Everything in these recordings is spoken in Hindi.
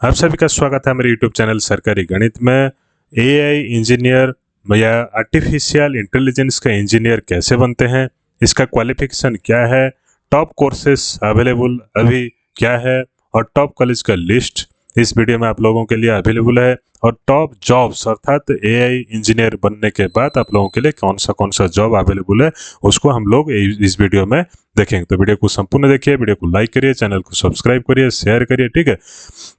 आप सभी का स्वागत है मेरे यूट्यूब चैनल सरकारी गणित में। एआई इंजीनियर या आर्टिफिशियल इंटेलिजेंस का इंजीनियर कैसे बनते हैं, इसका क्वालिफिकेशन क्या है, टॉप कोर्सेस अवेलेबल अभी क्या है और टॉप कॉलेज का लिस्ट इस वीडियो में आप लोगों के लिए अवेलेबल है। और टॉप जॉब्स अर्थात एआई इंजीनियर बनने के बाद आप लोगों के लिए कौन सा जॉब अवेलेबल है उसको हम लोग इस वीडियो में देखेंगे। तो वीडियो को संपूर्ण देखिए, वीडियो को लाइक करिए, चैनल को सब्सक्राइब करिए, शेयर करिए, ठीक है।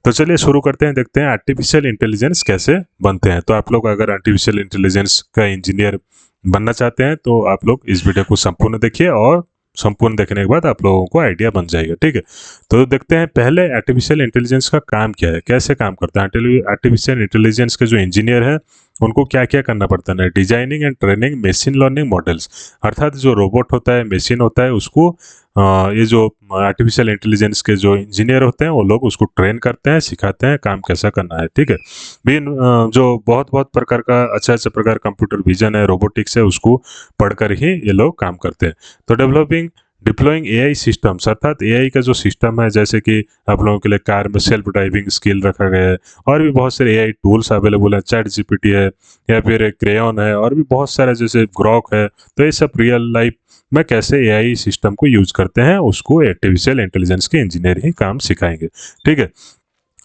तो चलिए शुरू करते हैं, देखते हैं आर्टिफिशियल इंटेलिजेंस कैसे बनते हैं। तो आप लोग अगर आर्टिफिशियल इंटेलिजेंस का इंजीनियर बनना चाहते हैं तो आप लोग इस वीडियो को संपूर्ण देखिए और संपूर्ण देखने के बाद आप लोगों को आइडिया बन जाएगा, ठीक है। तो देखते हैं पहले आर्टिफिशियल इंटेलिजेंस का काम क्या है, कैसे काम करता है। आर्टिफिशियल इंटेलिजेंस के जो इंजीनियर है उनको क्या क्या करना पड़ता है। Designing and training machine learning models, अर्थात जो रोबोट होता है, मशीन होता है, उसको ये जो आर्टिफिशियल इंटेलिजेंस के जो इंजीनियर होते हैं वो लोग उसको ट्रेन करते हैं, सिखाते हैं काम कैसा करना है, ठीक है। भी जो बहुत बहुत प्रकार का अच्छा प्रकार कंप्यूटर विजन है, रोबोटिक्स है, उसको पढ़कर ही ये लोग काम करते हैं। तो डेवलपिंग डिप्लॉइंग एआई सिस्टम्स, अर्थात एआई का जो सिस्टम है, जैसे कि आप लोगों के लिए कार में सेल्फ ड्राइविंग स्किल रखा गया है और भी बहुत सारे एआई टूल्स अवेलेबल है, चैट जीपीटी है या फिर क्रेयॉन है और भी बहुत सारे जैसे ग्रॉक है। तो ये सब रियल लाइफ में कैसे एआई सिस्टम को यूज करते हैं उसको आर्टिफिशियल इंटेलिजेंस के इंजीनियर ही काम सिखाएंगे, ठीक है।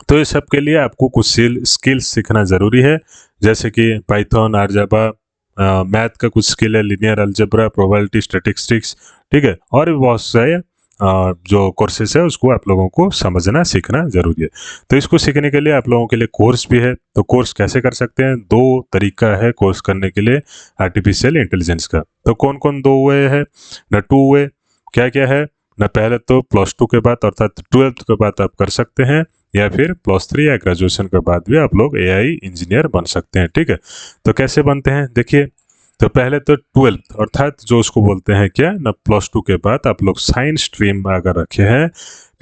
तो इस सब के लिए आपको कुछ स्किल्स सीखना जरूरी है, जैसे कि पाइथन, आरजावा, मैथ का कुछ स्किल है, लिनियर अलजेब्रा, प्रोबेबिलिटी, स्टैटिस्टिक्स, ठीक है। और भी बहुत सारे जो कोर्सेस है उसको आप लोगों को समझना सीखना जरूरी है। तो इसको सीखने के लिए आप लोगों के लिए कोर्स भी है। तो कोर्स कैसे कर सकते हैं, दो तरीका है कोर्स करने के लिए आर्टिफिशियल इंटेलिजेंस का। तो कौन कौन दो वे है ना, टू वे क्या क्या है ना। पहले तो +2 के बाद अर्थात 12th के बाद आप कर सकते हैं, या फिर +3 या ग्रेजुएशन के बाद भी आप लोग एआई इंजीनियर बन सकते हैं, ठीक है। तो कैसे बनते हैं देखिए। तो पहले तो 12th अर्थात जो उसको बोलते हैं क्या ना, +2 के बाद आप लोग साइंस स्ट्रीम अगर रखे हैं,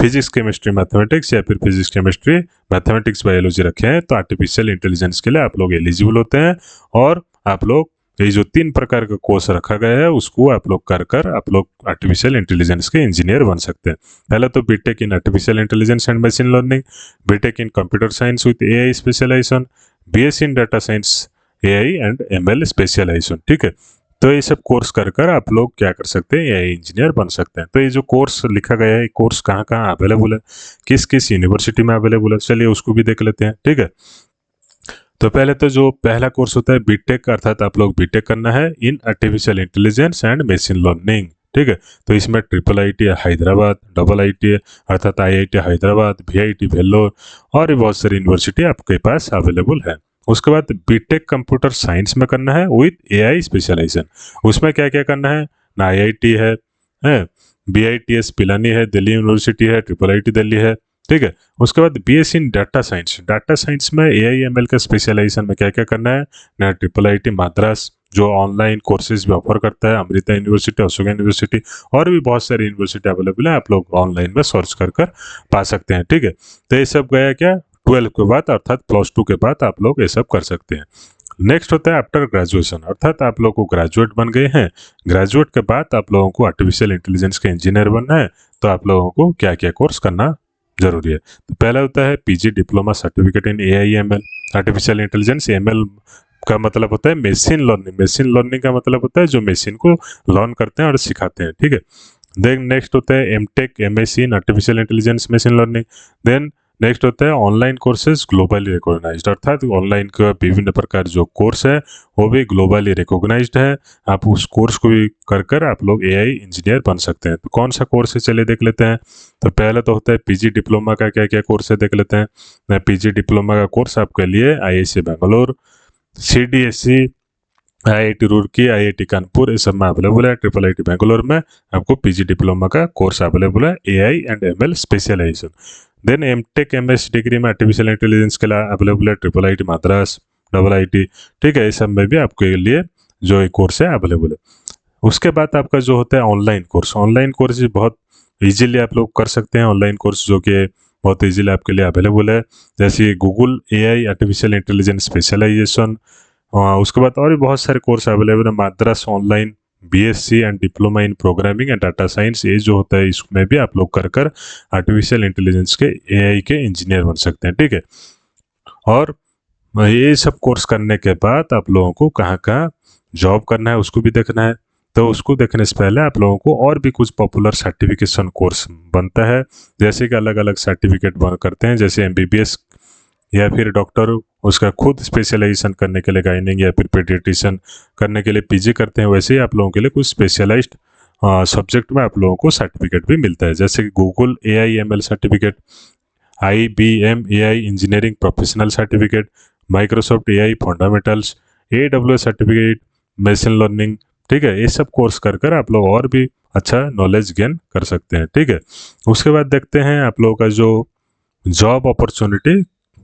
फिजिक्स केमिस्ट्री मैथमेटिक्स या फिर फिजिक्स केमिस्ट्री मैथमेटिक्स बायोलॉजी रखे हैं, तो आर्टिफिशियल इंटेलिजेंस के लिए आप लोग एलिजिबल होते हैं। और आप लोग ये जो 3 प्रकार का कोर्स रखा गया है उसको आप लोग कर आप लोग आर्टिफिशियल इंटेलिजेंस के इंजीनियर बन सकते हैं। पहले तो BTech in artificial intelligence and machine learning, BTech in computer science with AI specialization, BSc in data science AI and ML specialization, ठीक है। तो ये सब कोर्स कर आप लोग क्या कर सकते हैं, एआई इंजीनियर बन सकते हैं। तो ये जो कोर्स लिखा गया है, कोर्स कहाँ कहाँ अवेलेबल है, किस किस यूनिवर्सिटी में अवेलेबल है, चलिए उसको भी देख लेते हैं, ठीक है। तो पहले तो जो पहला कोर्स होता है बीटेक, अर्थात आप लोग बीटेक करना है इन artificial intelligence and machine learning, ठीक है। तो इसमें IIIT हैदराबाद, IIT अर्थात IIT हैदराबाद, VIT वेल्लोर और भी बहुत सारी यूनिवर्सिटी आपके पास अवेलेबल है। उसके बाद बीटेक कंप्यूटर साइंस में करना है विद एआई स्पेशलाइजेशन। उसमें क्या क्या करना है ना, IIT है, BITS पिलानी है, दिल्ली यूनिवर्सिटी है, IIIT दिल्ली है, ठीक है। उसके बाद BSc in data science, data science में एआई एमएल का स्पेशलाइजेशन में क्या क्या करना है ना, IIT मद्रास जो ऑनलाइन कोर्सेज भी ऑफर करता है, अमृता यूनिवर्सिटी, अशोका यूनिवर्सिटी और भी बहुत सारी यूनिवर्सिटी अवेलेबल है, आप लोग ऑनलाइन में सर्च कर पा सकते हैं, ठीक है। तो ये सब गया क्या 12 के बाद अर्थात +2 के बाद आप लोग ये सब कर सकते हैं। नेक्स्ट होता है आफ्टर ग्रेजुएशन, अर्थात आप लोग को ग्रेजुएट बन गए हैं, ग्रेजुएट के बाद आप लोगों को आर्टिफिशियल इंटेलिजेंस के इंजीनियर बनना है, तो आप लोगों को क्या क्या कोर्स करना जरूरी है। तो पहला होता है PG diploma certificate in AI ML, artificial intelligence. ML का मतलब होता है मशीन लर्निंग, मशीन लर्निंग का मतलब होता है जो मशीन को लर्न करते हैं और सिखाते हैं, ठीक है। देन नेक्स्ट होता है MTech MSc in artificial intelligence machine learning. Then next होता है ऑनलाइन कोर्सेज ग्लोबली रिकॉग्नाइज्ड, अर्थात ऑनलाइन का विभिन्न प्रकार जो कोर्स है वो भी ग्लोबली रिकॉग्नाइज्ड है। आप उस कोर्स को भी कर आप लोग एआई इंजीनियर बन सकते हैं। तो कौन सा कोर्स है चलिए देख लेते हैं। तो पहले तो होता है पीजी डिप्लोमा का क्या क्या कोर्स है देख लेते हैं। पीजी डिप्लोमा का कोर्स आपके लिए IISc Bangalore, CDSE, IIT Roorkee, IIT Kanpur, इस सब में अवेलेबल है। IIIT बेंगलोर में आपको पीजी डिप्लोमा का कोर्स अवेलेबल है AI and ML specialization. Then MTech MS degree में आर्टिफिशियल इंटेलिजेंस के लिए अवेलेबल है IIIT मद्रास, IIT, ठीक है। इस सब में भी आपके लिए जो कोर्स है अवेलेबल है। उसके बाद आपका जो होता है ऑनलाइन कोर्स, ऑनलाइन कोर्स बहुत इजीली आप लोग कर सकते हैं। ऑनलाइन कोर्स जो कि बहुत इजीली आपके लिए अवेलेबल है, जैसे Google AI artificial intelligence specialization. उसके बाद और भी बहुत सारे कोर्स अवेलेबल है, Madras online BSc and diploma in programming and data science, ये जो होता है इसमें भी आप लोग कर आर्टिफिशियल इंटेलिजेंस के एआई के इंजीनियर बन सकते हैं, ठीक है। और ये सब कोर्स करने के बाद आप लोगों को कहाँ कहाँ जॉब करना है उसको भी देखना है। तो उसको देखने से पहले आप लोगों को और भी कुछ पॉपुलर सर्टिफिकेशन कोर्स बनता है, जैसे कि अलग अलग सर्टिफिकेट करते हैं, जैसे एमबीबीएस या फिर डॉक्टर उसका खुद स्पेशलाइजेशन करने के लिए गाइनिंग या फिर पेडियाट्रिशियन करने के लिए पीजी करते हैं, वैसे ही आप लोगों के लिए कुछ स्पेशलाइज्ड सब्जेक्ट में आप लोगों को सर्टिफिकेट भी मिलता है, जैसे कि Google AI/ML certificate, IBM AI engineering professional certificate, Microsoft AI fundamentals, AWS certificate, machine learning, ठीक है। ये सब कोर्स कर आप लोग और भी अच्छा नॉलेज गेन कर सकते हैं, ठीक है। उसके बाद देखते हैं आप लोगों का जो जॉब अपॉर्चुनिटी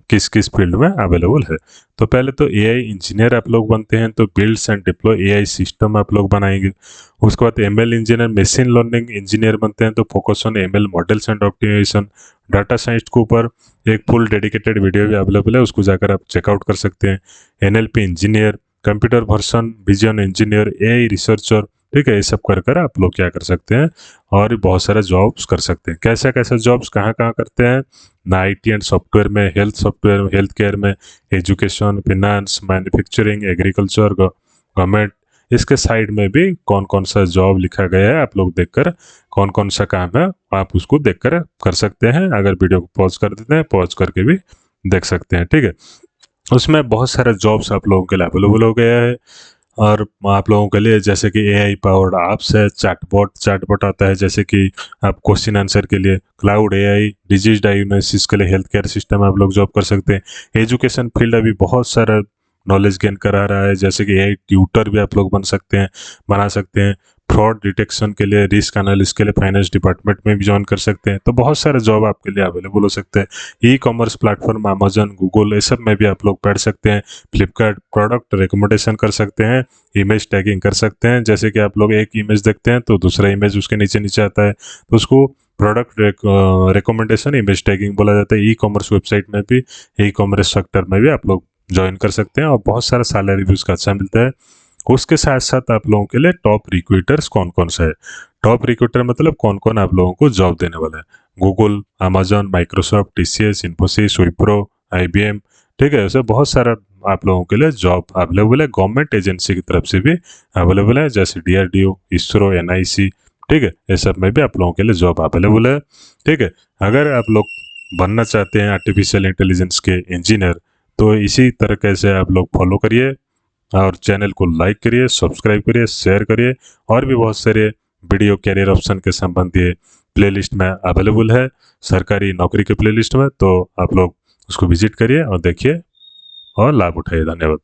किस किस फील्ड में अवेलेबल है। तो पहले तो AI इंजीनियर आप लोग बनते हैं तो builds and deploy AI system आप लोग बनाएंगे। उसके बाद ML engineer machine learning engineer बनते हैं तो focus on ML models and optimization. Data science के ऊपर एक फुल डेडिकेटेड वीडियो भी अवेलेबल है, उसको जाकर आप चेकआउट कर सकते हैं। NLP engineer, computer version vision engineer, AI researcher, ठीक है। ये सब कर आप लोग क्या कर सकते हैं और भी बहुत सारे जॉब्स कर सकते हैं। कैसा कैसा जॉब्स कहाँ कहाँ करते हैं ना, IT एंड सॉफ्टवेयर में, सॉफ्टवेयर में, हेल्थ केयर में, education, finance, manufacturing, agriculture, government, इसके साइड में भी कौन कौन सा जॉब लिखा गया है आप लोग देखकर कौन कौन सा काम है आप उसको देखकर कर सकते हैं। अगर वीडियो को पॉज कर देते हैं, पॉज करके भी देख सकते हैं, ठीक है। उसमें बहुत सारे जॉब्स आप लोगों के लिए अवेलेबल हो गया है और आप लोगों के लिए जैसे कि AI पावर्ड ऐप्स है, चैटबॉट आता है, जैसे कि आप क्वेश्चन आंसर के लिए, क्लाउड AI, डिजीज डायग्नोसिस के लिए हेल्थ केयर सिस्टम आप लोग जॉब कर सकते हैं। एजुकेशन फील्ड अभी बहुत सारा नॉलेज गेन करा रहा है, जैसे कि AI ट्यूटर भी आप लोग बना सकते हैं। फ्रॉड डिटेक्शन के लिए, रिस्क एनालिस्ट के लिए फाइनेंस डिपार्टमेंट में भी ज्वाइन कर सकते हैं। तो बहुत सारे जॉब आपके लिए अवेलेबल हो सकते हैं। ई-कॉमर्स प्लेटफॉर्म अमेजन, गूगल, ये सब में भी आप लोग पढ़ सकते हैं। फ्लिपकार्ट प्रोडक्ट रिकमेंडेशन कर सकते हैं, इमेज टैगिंग कर सकते हैं, जैसे कि आप लोग एक इमेज देखते हैं तो दूसरा इमेज उसके नीचे नीचे आता है, तो उसको प्रोडक्ट रिकमेंडेशन इमेज टैगिंग बोला जाता है। ई-कॉमर्स वेबसाइट में भी, ई-कॉमर्स सेक्टर में भी आप लोग ज्वाइन कर सकते हैं और बहुत सारा सैलरी भी उसका अच्छा मिलता है। उसके साथ साथ आप लोगों के लिए टॉप रिक्रूटर्स कौन कौन सा है। टॉप रिक्रूटर मतलब कौन कौन आप लोगों को जॉब देने वाला है। Google, Amazon, Microsoft, TCS, Infosys, Wipro, IBM, ठीक है। ऐसे बहुत सारा आप लोगों के लिए जॉब अवेलेबल है। गवर्नमेंट एजेंसी की तरफ से भी अवेलेबल है, जैसे DRDO, इसरो, NIC, ठीक है। ये सब में भी आप लोगों के लिए जॉब अवेलेबल है, ठीक है। अगर आप लोग बनना चाहते हैं आर्टिफिशियल इंटेलिजेंस के इंजीनियर तो इसी तरीके से आप लोग फॉलो करिए और चैनल को लाइक करिए, सब्सक्राइब करिए, शेयर करिए। और भी बहुत सारे वीडियो कैरियर ऑप्शन के संबंधी प्लेलिस्ट में अवेलेबल है, सरकारी नौकरी के प्लेलिस्ट में, तो आप लोग उसको विजिट करिए और देखिए और लाभ उठाइए। धन्यवाद।